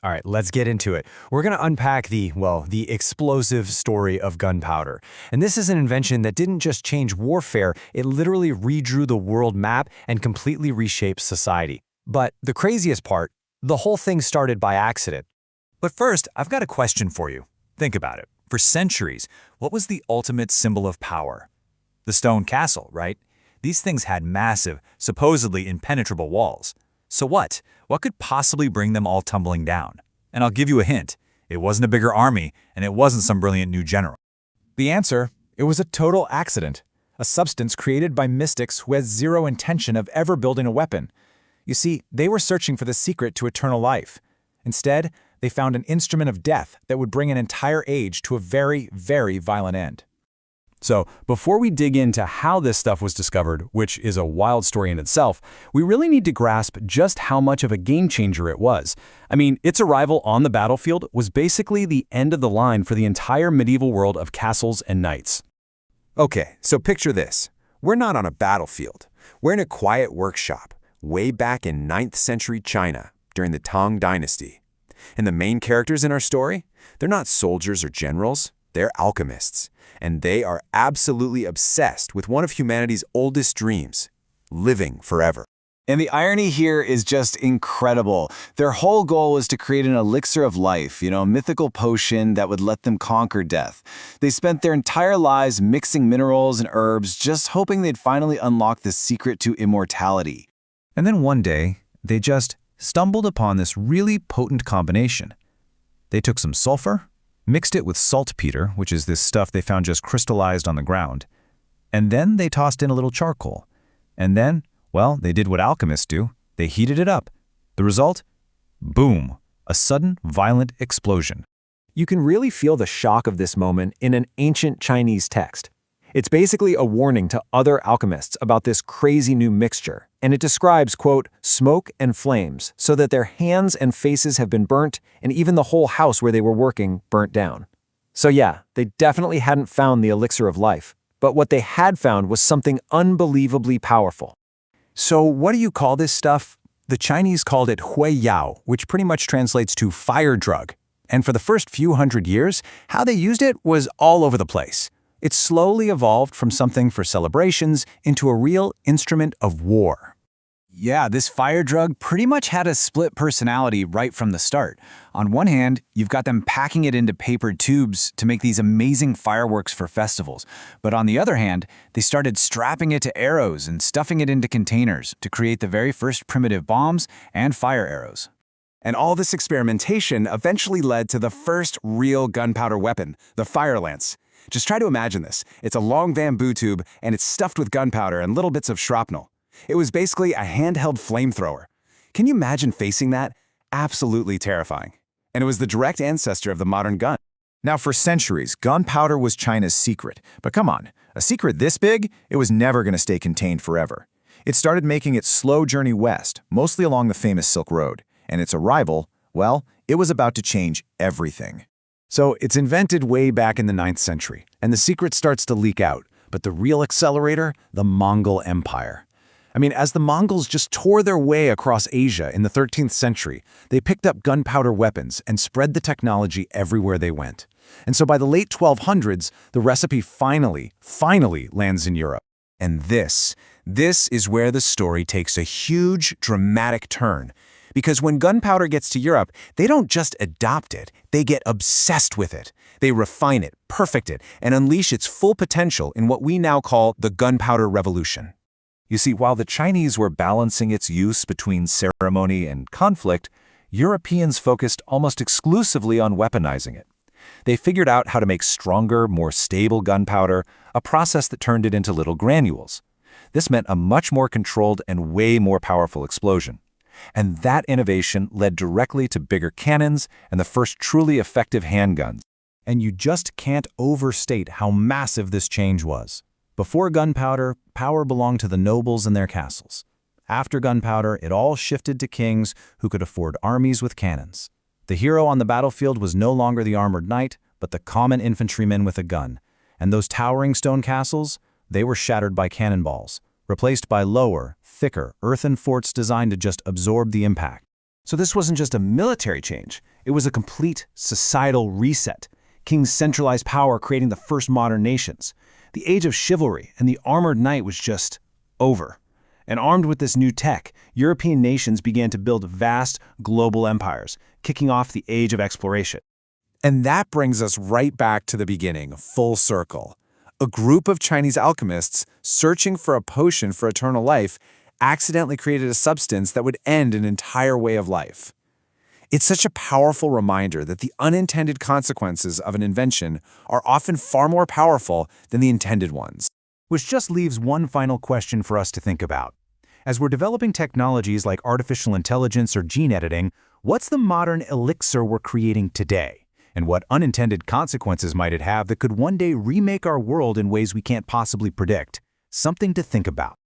All right, let's get into it. We're going to unpack the explosive story of gunpowder. And this is an invention that didn't just change warfare, it literally redrew the world map and completely reshaped society. But the craziest part, the whole thing started by accident. But first, I've got a question for you. Think about it. For centuries, what was the ultimate symbol of power? The stone castle, right? These things had massive, supposedly impenetrable walls. So what? What could possibly bring them all tumbling down? And I'll give you a hint. It wasn't a bigger army, and it wasn't some brilliant new general. The answer, it was a total accident. A substance created by mystics who had zero intention of ever building a weapon. You see, they were searching for the secret to eternal life. Instead, they found an instrument of death that would bring an entire age to a very, very violent end. So, before we dig into how this stuff was discovered, which is a wild story in itself, we really need to grasp just how much of a game changer it was. I mean, its arrival on the battlefield was basically the end of the line for the entire medieval world of castles and knights. Okay, so picture this. We're not on a battlefield. We're in a quiet workshop, way back in 9th century China, during the Tang Dynasty. And the main characters in our story? They're not soldiers or generals. They're alchemists, and they are absolutely obsessed with one of humanity's oldest dreams, living forever. And the irony here is just incredible. Their whole goal was to create an elixir of life, a mythical potion that would let them conquer death. They spent their entire lives mixing minerals and herbs, just hoping they'd finally unlock the secret to immortality. And then one day, they just stumbled upon this really potent combination. They took some sulfur, mixed it with saltpeter, which is this stuff they found just crystallized on the ground, and then they tossed in a little charcoal. And then, well, they did what alchemists do. They heated it up. The result? Boom! A sudden, violent explosion. You can really feel the shock of this moment in an ancient Chinese text. It's basically a warning to other alchemists about this crazy new mixture, and it describes, quote, smoke and flames, so that their hands and faces have been burnt, and even the whole house where they were working burnt down. So yeah, they definitely hadn't found the elixir of life, but what they had found was something unbelievably powerful. So what do you call this stuff? The Chinese called it hui yao, which pretty much translates to fire drug. And for the first few hundred years, how they used it was all over the place. It slowly evolved from something for celebrations into a real instrument of war. Yeah, this fire drug pretty much had a split personality right from the start. On one hand, you've got them packing it into paper tubes to make these amazing fireworks for festivals. But on the other hand, they started strapping it to arrows and stuffing it into containers to create the very first primitive bombs and fire arrows. And all this experimentation eventually led to the first real gunpowder weapon, the fire lance. Just try to imagine this. It's a long bamboo tube, and it's stuffed with gunpowder and little bits of shrapnel. It was basically a handheld flamethrower. Can you imagine facing that? Absolutely terrifying. And it was the direct ancestor of the modern gun. Now, for centuries, gunpowder was China's secret. But come on, a secret this big? It was never going to stay contained forever. It started making its slow journey west, mostly along the famous Silk Road. And its arrival, well, it was about to change everything. So it's invented way back in the 9th century, and the secret starts to leak out. But the real accelerator? The Mongol Empire. I mean, as the Mongols just tore their way across Asia in the 13th century, they picked up gunpowder weapons and spread the technology everywhere they went. And so by the late 1200s, the recipe finally lands in Europe. And this is where the story takes a huge, dramatic turn. Because when gunpowder gets to Europe, they don't just adopt it, they get obsessed with it. They refine it, perfect it, and unleash its full potential in what we now call the gunpowder revolution. You see, while the Chinese were balancing its use between ceremony and conflict, Europeans focused almost exclusively on weaponizing it. They figured out how to make stronger, more stable gunpowder, a process that turned it into little granules. This meant a much more controlled and way more powerful explosion. And that innovation led directly to bigger cannons and the first truly effective handguns. And you just can't overstate how massive this change was. Before gunpowder, power belonged to the nobles and their castles. After gunpowder, it all shifted to kings who could afford armies with cannons. The hero on the battlefield was no longer the armored knight, but the common infantryman with a gun. And those towering stone castles, they were shattered by cannonballs, replaced by lower, thicker, earthen forts designed to just absorb the impact. So this wasn't just a military change. It was a complete societal reset. Kings centralized power, creating the first modern nations. The age of chivalry and the armored knight was just over. And armed with this new tech, European nations began to build vast global empires, kicking off the age of exploration. And that brings us right back to the beginning, full circle. A group of Chinese alchemists searching for a potion for eternal life accidentally created a substance that would end an entire way of life. It's such a powerful reminder that the unintended consequences of an invention are often far more powerful than the intended ones. Which just leaves one final question for us to think about. As we're developing technologies like artificial intelligence or gene editing, what's the modern elixir we're creating today? And what unintended consequences might it have that could one day remake our world in ways we can't possibly predict? Something to think about.